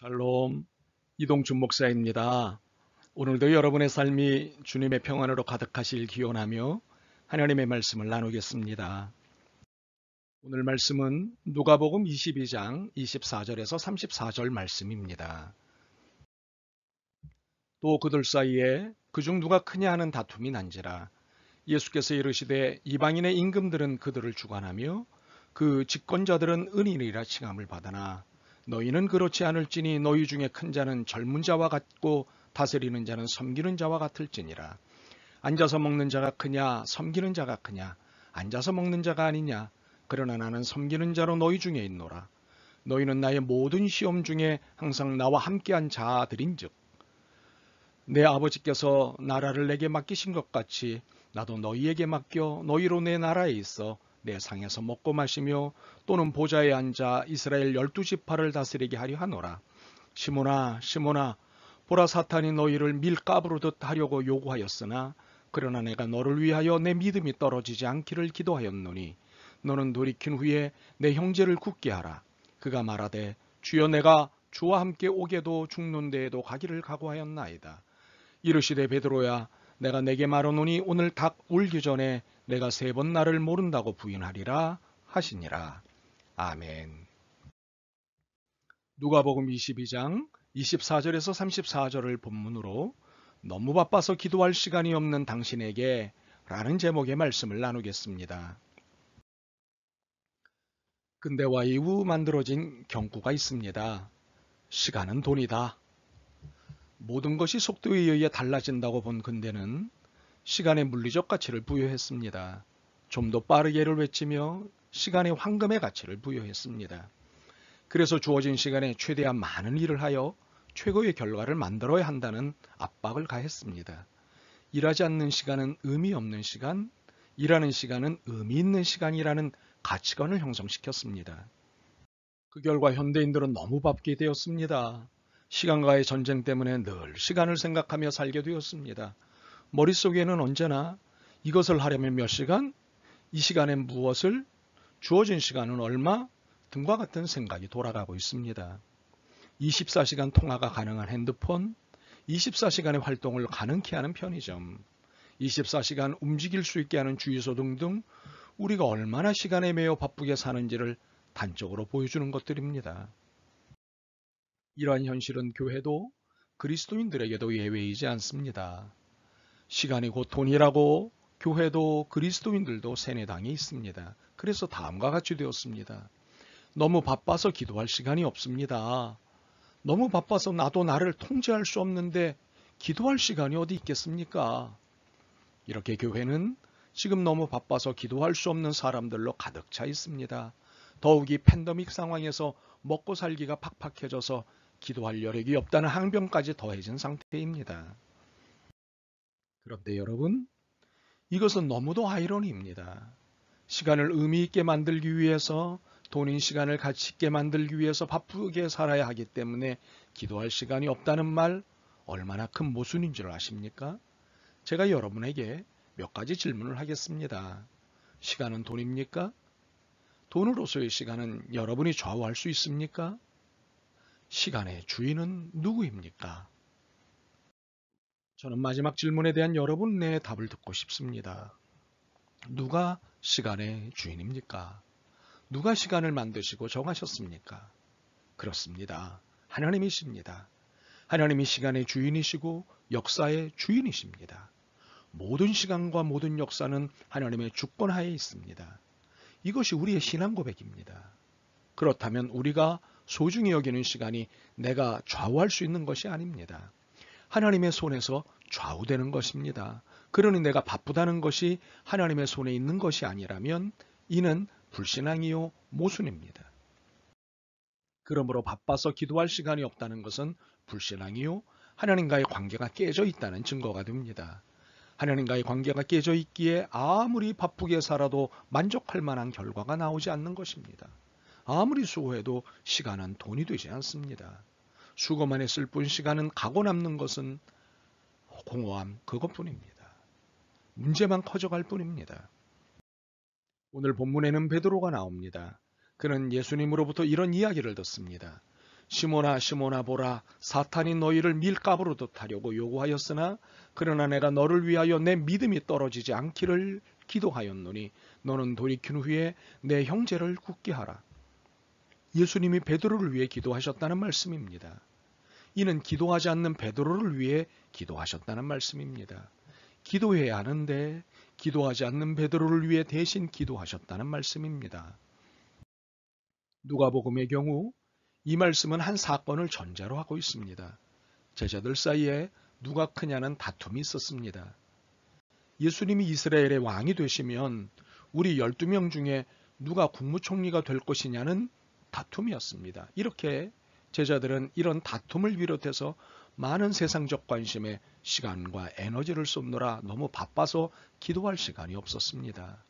샬롬, 이동준 목사입니다. 오늘도 여러분의 삶이 주님의 평안으로 가득하실 기원하며 하나님의 말씀을 나누겠습니다. 오늘 말씀은 누가복음 22장 24절에서 34절 말씀입니다. 또 그들 사이에 그중 누가 크냐 하는 다툼이 난지라. 예수께서 이르시되 이방인의 임금들은 그들을 주관하며 그 집권자들은 은인이라 칭함을 받으나 너희는 그렇지 않을지니 너희 중에 큰 자는 젊은 자와 같고 다스리는 자는 섬기는 자와 같을지니라. 앉아서 먹는 자가 크냐 섬기는 자가 크냐. 앉아서 먹는 자가 아니냐. 그러나 나는 섬기는 자로 너희 중에 있노라. 너희는 나의 모든 시험 중에 항상 나와 함께한 자들인즉 내 아버지께서 나라를 내게 맡기신 것 같이 나도 너희에게 맡겨 너희로 내 나라에 있어 내 상에서 먹고 마시며 또는 보좌에 앉아 이스라엘 12지파를 다스리게 하려 하노라. 시몬아 시몬아 보라 사탄이 너희를 밀가부르듯 하려고 요구하였으나 그러나 내가 너를 위하여 내 믿음이 떨어지지 않기를 기도하였노니 너는 돌이킨 후에 내 형제를 굳게 하라. 그가 말하되 주여 내가 주와 함께 오게도 죽는 데에도 가기를 각오하였나이다. 이르시되 베드로야 내가 내게 말하노니 오늘 닭 울기 전에 내가 3번 나를 모른다고 부인하리라 하시니라. 아멘. 누가복음 22장 24절에서 34절을 본문으로 너무 바빠서 기도할 시간이 없는 당신에게 라는 제목의 말씀을 나누겠습니다. 근대화 이후 만들어진 경구가 있습니다. 시간은 돈이다. 모든 것이 속도에 의해 달라진다고 본 근대는 시간의 물리적 가치를 부여했습니다. 좀 더 빠르게를 외치며 시간의 황금의 가치를 부여했습니다. 그래서 주어진 시간에 최대한 많은 일을 하여 최고의 결과를 만들어야 한다는 압박을 가했습니다. 일하지 않는 시간은 의미 없는 시간, 일하는 시간은 의미 있는 시간이라는 가치관을 형성시켰습니다. 그 결과 현대인들은 너무 바쁘게 되었습니다. 시간과의 전쟁 때문에 늘 시간을 생각하며 살게 되었습니다. 머릿속에는 언제나 이것을 하려면 몇 시간, 이 시간엔 무엇을, 주어진 시간은 얼마 등과 같은 생각이 돌아가고 있습니다. 24시간 통화가 가능한 핸드폰, 24시간의 활동을 가능케 하는 편의점, 24시간 움직일 수 있게 하는 주유소 등등 우리가 얼마나 시간에 매여 바쁘게 사는지를 단적으로 보여주는 것들입니다. 이러한 현실은 교회도 그리스도인들에게도 예외이지 않습니다. 시간이 곧 돈이라고 교회도 그리스도인들도 세뇌당해 있습니다. 그래서 다음과 같이 되었습니다. 너무 바빠서 기도할 시간이 없습니다. 너무 바빠서 나도 나를 통제할 수 없는데 기도할 시간이 어디 있겠습니까? 이렇게 교회는 지금 너무 바빠서 기도할 수 없는 사람들로 가득 차 있습니다. 더욱이 팬데믹 상황에서 먹고 살기가 팍팍해져서 기도할 여력이 없다는 항변까지 더해진 상태입니다. 그런데 여러분, 이것은 너무도 아이러니입니다. 시간을 의미 있게 만들기 위해서 돈인 시간을 가치 있게 만들기 위해서 바쁘게 살아야 하기 때문에 기도할 시간이 없다는 말 얼마나 큰 모순인 줄 아십니까? 제가 여러분에게 몇 가지 질문을 하겠습니다. 시간은 돈입니까? 돈으로서의 시간은 여러분이 좌우할 수 있습니까? 시간의 주인은 누구입니까? 저는 마지막 질문에 대한 여러분의 답을 듣고 싶습니다. 누가 시간의 주인입니까? 누가 시간을 만드시고 정하셨습니까? 그렇습니다. 하나님이십니다. 하나님이 시간의 주인이시고 역사의 주인이십니다. 모든 시간과 모든 역사는 하나님의 주권하에 있습니다. 이것이 우리의 신앙 고백입니다. 그렇다면 우리가 소중히 여기는 시간이 내가 좌우할 수 있는 것이 아닙니다. 하나님의 손에서 좌우되는 것입니다. 그러니 내가 바쁘다는 것이 하나님의 손에 있는 것이 아니라면 이는 불신앙이요 모순입니다. 그러므로 바빠서 기도할 시간이 없다는 것은 불신앙이요 하나님과의 관계가 깨져 있다는 증거가 됩니다. 하나님과의 관계가 깨져 있기에 아무리 바쁘게 살아도 만족할 만한 결과가 나오지 않는 것입니다. 아무리 수고해도 시간은 돈이 되지 않습니다. 수고만 했을 뿐 시간은 가고 남는 것은 공허함 그것뿐입니다. 문제만 커져갈 뿐입니다. 오늘 본문에는 베드로가 나옵니다. 그는 예수님으로부터 이런 이야기를 듣습니다. 시몬아 시몬아 보라, 사탄이 너희를 밀가부르듯 하려고 요구하였으나 그러나 내가 너를 위하여 내 믿음이 떨어지지 않기를 기도하였노니 너는 돌이킨 후에 내 형제를 굳게 하라. 예수님이 베드로를 위해 기도하셨다는 말씀입니다. 이는 기도하지 않는 베드로를 위해 기도하셨다는 말씀입니다. 기도해야 하는데 기도하지 않는 베드로를 위해 대신 기도하셨다는 말씀입니다. 누가복음의 경우 이 말씀은 한 사건을 전제로 하고 있습니다. 제자들 사이에 누가 크냐는 다툼이 있었습니다. 예수님이 이스라엘의 왕이 되시면 우리 12명 중에 누가 국무총리가 될 것이냐는 다툼이었습니다. 이렇게 제자들은 이런 다툼을 비롯해서 많은 세상적 관심에 시간과 에너지를 쏟느라 너무 바빠서 기도할 시간이 없었습니다.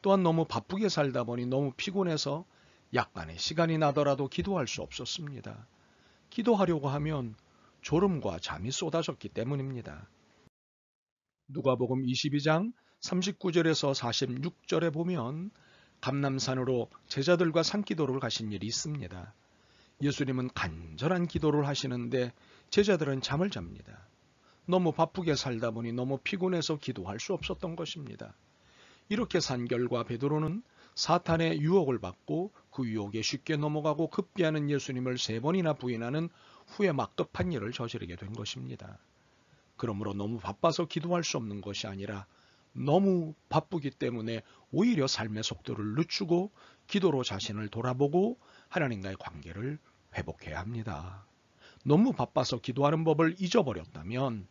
또한 너무 바쁘게 살다 보니 너무 피곤해서 약간의 시간이 나더라도 기도할 수 없었습니다. 기도하려고 하면 졸음과 잠이 쏟아졌기 때문입니다. 누가복음 22장 39절에서 46절에 보면 감람산으로 제자들과 산기도를 가신 일이 있습니다. 예수님은 간절한 기도를 하시는데 제자들은 잠을 잡니다. 너무 바쁘게 살다 보니 너무 피곤해서 기도할 수 없었던 것입니다. 이렇게 산 결과 베드로는 사탄의 유혹을 받고 그 유혹에 쉽게 넘어가고 급기야는 예수님을 3번이나 부인하는 후에 막급한 일을 저지르게 된 것입니다. 그러므로 너무 바빠서 기도할 수 없는 것이 아니라 너무 바쁘기 때문에 오히려 삶의 속도를 늦추고 기도로 자신을 돌아보고 하나님과의 관계를 회복해야 합니다. 너무 바빠서 기도하는 법을 잊어버렸다면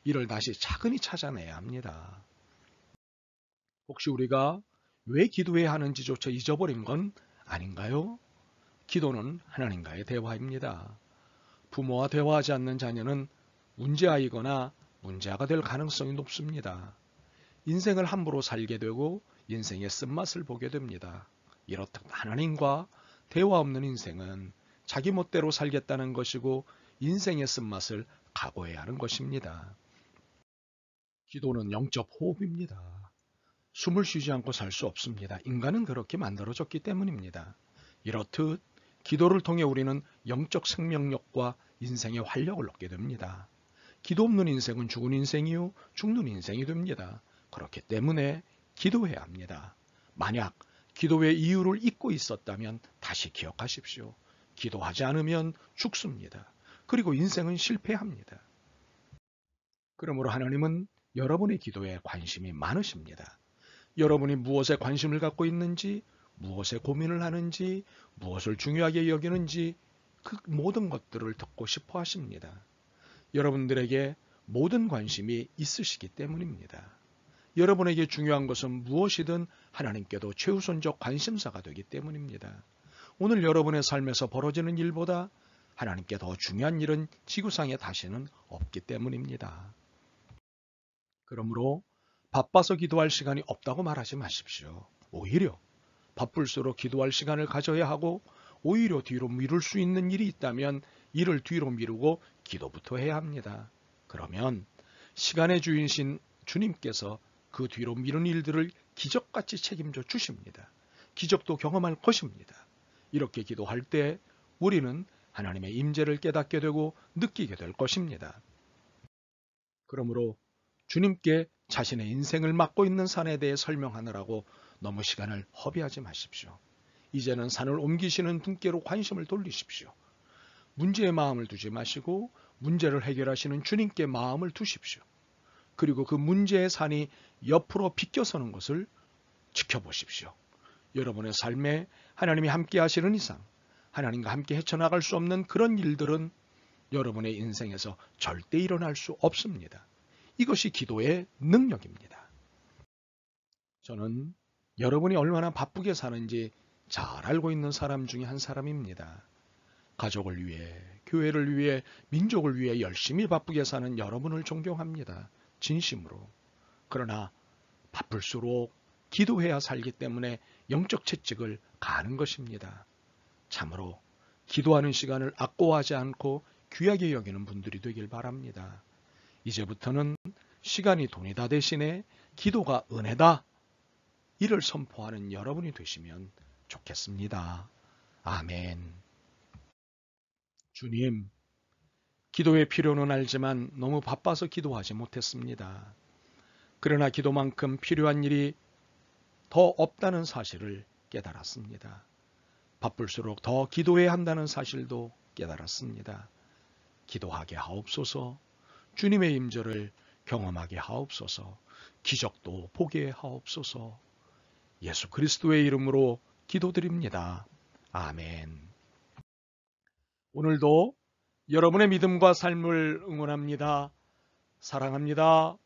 이를 다시 차근히 찾아내야 합니다. 혹시 우리가 왜 기도해야 하는지조차 잊어버린 건 아닌가요? 기도는 하나님과의 대화입니다. 부모와 대화하지 않는 자녀는 문제아이거나 문제아가 될 가능성이 높습니다. 인생을 함부로 살게 되고 인생의 쓴맛을 보게 됩니다. 이렇듯 하나님과 대화 없는 인생은 자기 멋대로 살겠다는 것이고 인생의 쓴맛을 각오해야 하는 것입니다. 기도는 영적 호흡입니다. 숨을 쉬지 않고 살 수 없습니다. 인간은 그렇게 만들어졌기 때문입니다. 이렇듯 기도를 통해 우리는 영적 생명력과 인생의 활력을 얻게 됩니다. 기도 없는 인생은 죽은 인생이요 죽는 인생이 됩니다. 그렇기 때문에 기도해야 합니다. 만약 기도의 이유를 잊고 있었다면 다시 기억하십시오. 기도하지 않으면 죽습니다. 그리고 인생은 실패합니다. 그러므로 하나님은 여러분의 기도에 관심이 많으십니다. 여러분이 무엇에 관심을 갖고 있는지, 무엇에 고민을 하는지, 무엇을 중요하게 여기는지 그 모든 것들을 듣고 싶어 하십니다. 여러분들에게 모든 관심이 있으시기 때문입니다. 여러분에게 중요한 것은 무엇이든 하나님께도 최우선적 관심사가 되기 때문입니다. 오늘 여러분의 삶에서 벌어지는 일보다 하나님께 더 중요한 일은 지구상에 다시는 없기 때문입니다. 그러므로 바빠서 기도할 시간이 없다고 말하지 마십시오. 오히려 바쁠수록 기도할 시간을 가져야 하고 오히려 뒤로 미룰 수 있는 일이 있다면 이를 뒤로 미루고 기도부터 해야 합니다. 그러면 시간의 주인이신 주님께서 그 뒤로 미룬 일들을 기적같이 책임져 주십니다. 기적도 경험할 것입니다. 이렇게 기도할 때 우리는 하나님의 임재를 깨닫게 되고 느끼게 될 것입니다. 그러므로 주님께 자신의 인생을 맡고 있는 산에 대해 설명하느라고 너무 시간을 허비하지 마십시오. 이제는 산을 옮기시는 분께로 관심을 돌리십시오. 문제에 마음을 두지 마시고 문제를 해결하시는 주님께 마음을 두십시오. 그리고 그 문제의 산이 옆으로 비껴서는 것을 지켜보십시오. 여러분의 삶에 하나님이 함께 하시는 이상 하나님과 함께 헤쳐나갈 수 없는 그런 일들은 여러분의 인생에서 절대 일어날 수 없습니다. 이것이 기도의 능력입니다. 저는 여러분이 얼마나 바쁘게 사는지 잘 알고 있는 사람 중에 한 사람입니다. 가족을 위해, 교회를 위해, 민족을 위해 열심히 바쁘게 사는 여러분을 존경합니다. 진심으로. 그러나 바쁠수록 기도해야 살기 때문에 영적 채찍을 가는 것입니다. 참으로 기도하는 시간을 아까워하지 않고 귀하게 여기는 분들이 되길 바랍니다. 이제부터는 시간이 돈이다 대신에 기도가 은혜다. 이를 선포하는 여러분이 되시면 좋겠습니다. 아멘. 주님, 기도의 필요는 알지만 너무 바빠서 기도하지 못했습니다. 그러나 기도만큼 필요한 일이 더 없다는 사실을 깨달았습니다. 바쁠수록 더 기도해야 한다는 사실도 깨달았습니다. 기도하게 하옵소서. 주님의 임재를 경험하게 하옵소서. 기적도 보게 하옵소서. 예수 그리스도의 이름으로 기도드립니다. 아멘. 오늘도 여러분의 믿음과 삶을 응원합니다. 사랑합니다.